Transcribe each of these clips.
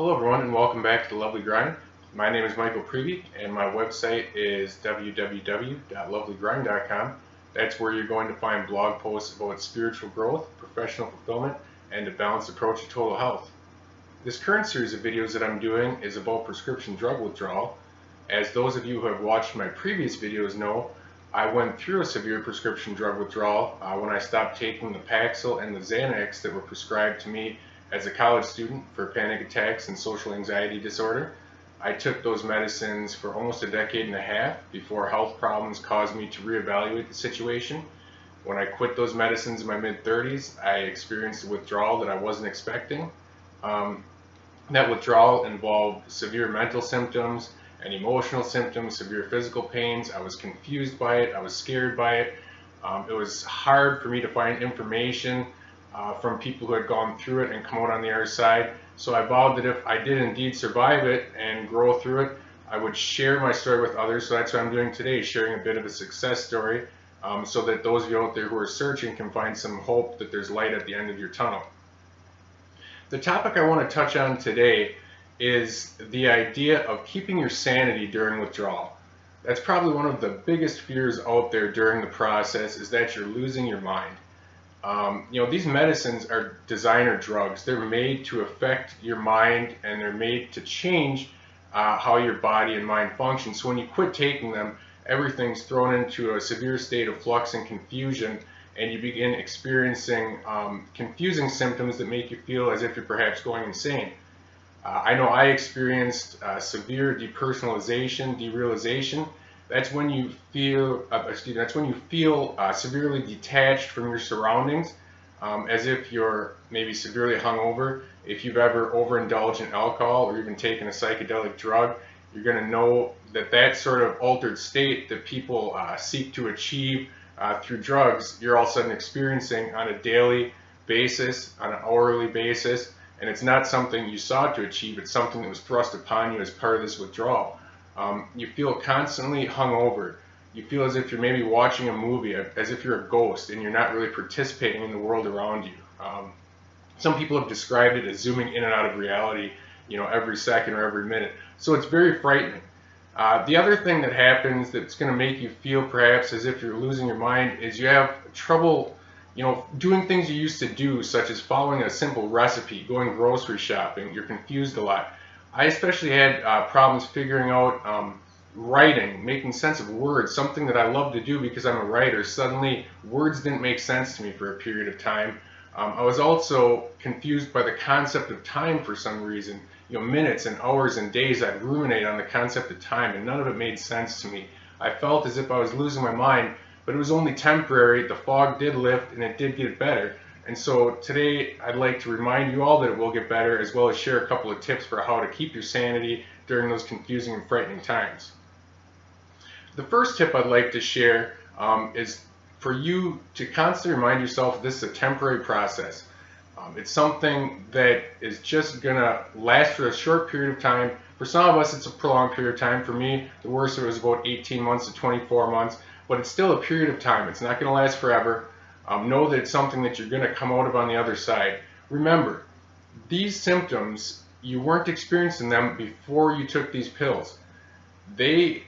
Hello everyone and welcome back to The Lovely Grind. My name is Michael Prevey and my website is www.lovelygrind.com. That's where you're going to find blog posts about spiritual growth, professional fulfillment, and a balanced approach to total health. This current series of videos that I'm doing is about prescription drug withdrawal. As those of you who have watched my previous videos know, I went through a severe prescription drug withdrawal when I stopped taking the Paxil and the Xanax that were prescribed to me as a college student for panic attacks and social anxiety disorder. I took those medicines for almost a decade and a half before health problems caused me to reevaluate the situation. When I quit those medicines in my mid-30s, I experienced a withdrawal that I wasn't expecting. That withdrawal involved severe mental symptoms and emotional symptoms, severe physical pains. I was confused by it. I was scared by it. It was hard for me to find information from people who had gone through it and come out on the other side. So I vowed that if I did indeed survive it and grow through it, I would share my story with others. So that's what I'm doing today, sharing a bit of a success story so that those of you out there who are searching can find some hope that there's light at the end of your tunnel. The topic I want to touch on today is the idea of keeping your sanity during withdrawal. That's probably one of the biggest fears out there during the process, is that you're losing your mind. These medicines are designer drugs. They're made to affect your mind and they're made to change how your body and mind function. So when you quit taking them, everything's thrown into a severe state of flux and confusion, and you begin experiencing confusing symptoms that make you feel as if you're perhaps going insane. I know I experienced severe depersonalization, derealization. That's when you feel, severely detached from your surroundings, as if you're maybe severely hungover. If you've ever overindulged in alcohol or even taken a psychedelic drug, you're going to know that that sort of altered state that people seek to achieve through drugs, you're all of a sudden experiencing on a daily basis, on an hourly basis, and it's not something you sought to achieve. It's something that was thrust upon you as part of this withdrawal. You feel constantly hungover. You feel as if you're maybe watching a movie, as if you're a ghost and you're not really participating in the world around you. Some people have described it as zooming in and out of reality, every second or every minute. So it's very frightening. The other thing that happens that's going to make you feel perhaps as if you're losing your mind is you have trouble, doing things you used to do, such as following a simple recipe, going grocery shopping. You're confused a lot. I especially had problems figuring out writing, making sense of words, something that I love to do because I'm a writer. Suddenly, words didn't make sense to me for a period of time. I was also confused by the concept of time for some reason. Minutes and hours and days, I'd ruminate on the concept of time, and none of it made sense to me. I felt as if I was losing my mind, but it was only temporary. The fog did lift, and it did get better. And so today, I'd like to remind you all that it will get better, as well as share a couple of tips for how to keep your sanity during those confusing and frightening times. The first tip I'd like to share is for you to constantly remind yourself this is a temporary process. It's something that is just going to last for a short period of time. For some of us, it's a prolonged period of time. For me, the worst it was about 18 months to 24 months, but it's still a period of time. It's not going to last forever. Know that it's something that you're going to come out of on the other side. Remember, these symptoms, you weren't experiencing them before you took these pills. They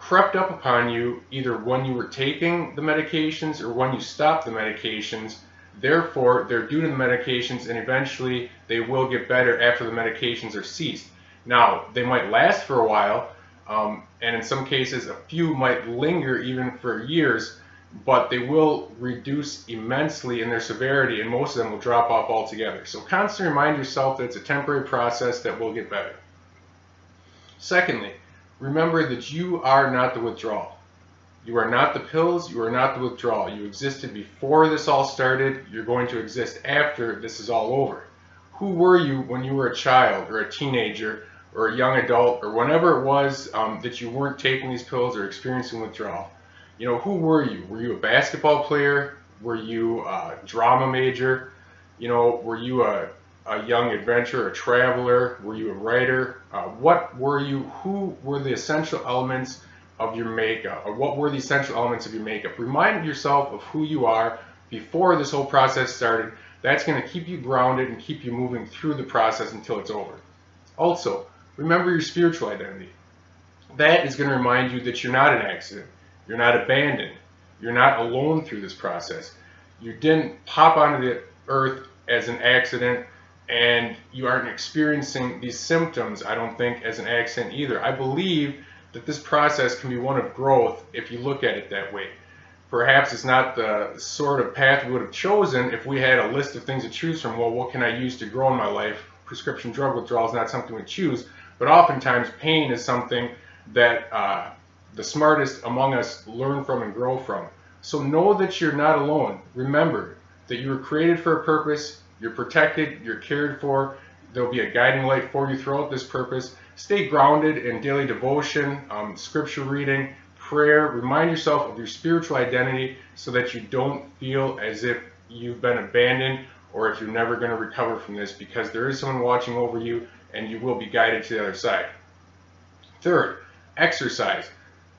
crept up upon you either when you were taking the medications or when you stopped the medications. Therefore, they're due to the medications, and eventually they will get better after the medications are ceased. Now, they might last for a while, and in some cases, a few might linger even for years, but they will reduce immensely in their severity, and most of them will drop off altogether. So constantly remind yourself that it's a temporary process that will get better. Secondly, remember that you are not the withdrawal. You are not the pills, you are not the withdrawal. You existed before this all started, you're going to exist after this is all over. Who were you when you were a child or a teenager or a young adult or whenever it was that you weren't taking these pills or experiencing withdrawal? Who were you? Were you a basketball player? Were you a drama major? Were you a young adventurer, a traveler? Were you a writer? What were you? Who were the essential elements of your makeup, or what were the essential elements of your makeup? Remind yourself of who you are before this whole process started. That's going to keep you grounded and keep you moving through the process until it's over. Also, remember your spiritual identity. That is going to remind you that you're not an accident. You're not abandoned. You're not alone through this process. You didn't pop onto the earth as an accident, and you aren't experiencing these symptoms, I don't think, as an accident either. I believe that this process can be one of growth if you look at it that way. Perhaps it's not the sort of path we would have chosen if we had a list of things to choose from. Well, what can I use to grow in my life? Prescription drug withdrawal is not something we choose, but oftentimes pain is something that the smartest among us learn from and grow from. So know that you're not alone. Remember that you were created for a purpose, you're protected, you're cared for, there'll be a guiding light for you throughout this purpose. Stay grounded in daily devotion, scripture reading, prayer. Remind yourself of your spiritual identity so that you don't feel as if you've been abandoned or if you're never going to recover from this, because there is someone watching over you and you will be guided to the other side. Third, exercise.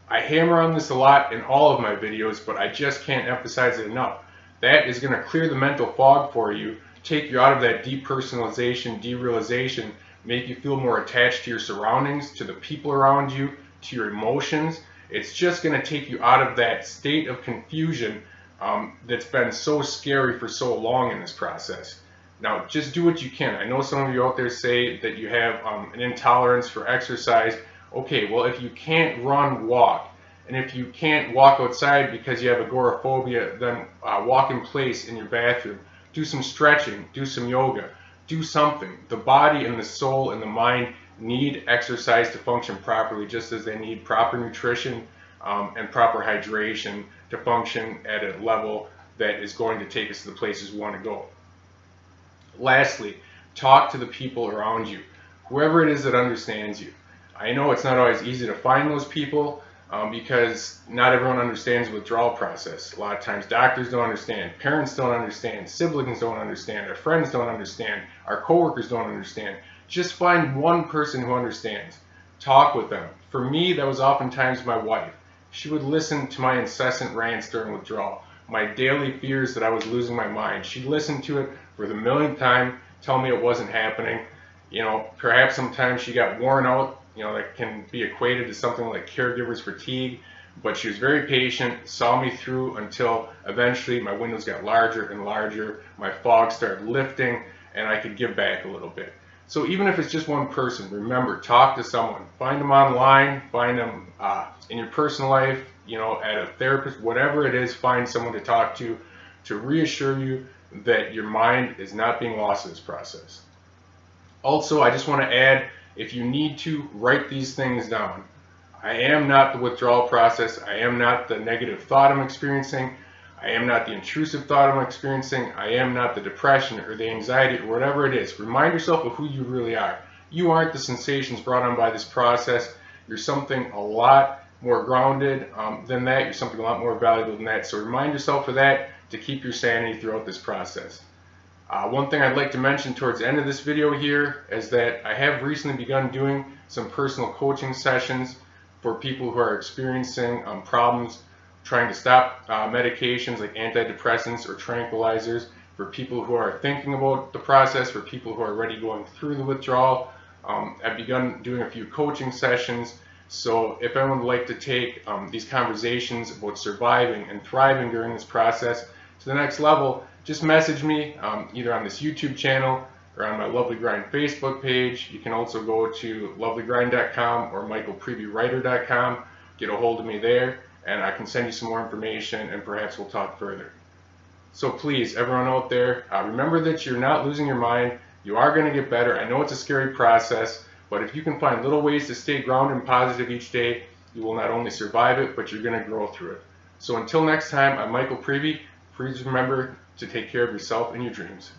I hammer on this a lot in all of my videos, but I just can't emphasize it enough. That is going to clear the mental fog for you, take you out of that depersonalization, derealization, make you feel more attached to your surroundings, to the people around you, to your emotions. It's just going to take you out of that state of confusion that's been so scary for so long in this process. Now, just do what you can. I know some of you out there say that you have an intolerance for exercise. Okay, well, if you can't run, walk. And if you can't walk outside because you have agoraphobia, then walk in place in your bathroom. Do some stretching, do some yoga, do something. The body and the soul and the mind need exercise to function properly, just as they need proper nutrition and proper hydration to function at a level that is going to take us to the places we want to go. Lastly, talk to the people around you, whoever it is that understands you. I know it's not always easy to find those people because not everyone understands the withdrawal process. A lot of times doctors don't understand, parents don't understand, siblings don't understand, our friends don't understand, our coworkers don't understand. Just find one person who understands. Talk with them. For me, that was oftentimes my wife. She would listen to my incessant rants during withdrawal, my daily fears that I was losing my mind. She'd listen to it for the millionth time, tell me it wasn't happening. You know, perhaps sometimes she got worn out. You know, that can be equated to something like caregiver's fatigue, but she was very patient, saw me through until eventually my windows got larger and larger, my fog started lifting, and I could give back a little bit. So even if it's just one person, remember, talk to someone. Find them online, find them in your personal life, you know, at a therapist, whatever it is, find someone to talk to reassure you that your mind is not being lost in this process. Also, I just want to add, if you need to, write these things down. I am not the withdrawal process. I am not the negative thought I'm experiencing. I am not the intrusive thought I'm experiencing. I am not the depression or the anxiety or whatever it is. Remind yourself of who you really are. You aren't the sensations brought on by this process. You're something a lot more grounded than that. You're something a lot more valuable than that. So remind yourself of that to keep your sanity throughout this process. One thing I'd like to mention towards the end of this video here is that I have recently begun doing some personal coaching sessions for people who are experiencing problems trying to stop medications like antidepressants or tranquilizers, for people who are thinking about the process, for people who are already going through the withdrawal. I've begun doing a few coaching sessions, so if anyone would like to take these conversations about surviving and thriving during this process to the next level, just message me either on this YouTube channel or on my Lovely Grind Facebook page. You can also go to lovelygrind.com or michaelprevywriter.com, get a hold of me there, and I can send you some more information and perhaps we'll talk further. So please, everyone out there, remember that you're not losing your mind. You are going to get better. I know it's a scary process, but if you can find little ways to stay grounded and positive each day, you will not only survive it, but you're going to grow through it. So until next time, I'm Michael Prevy. Please remember to take care of yourself and your dreams.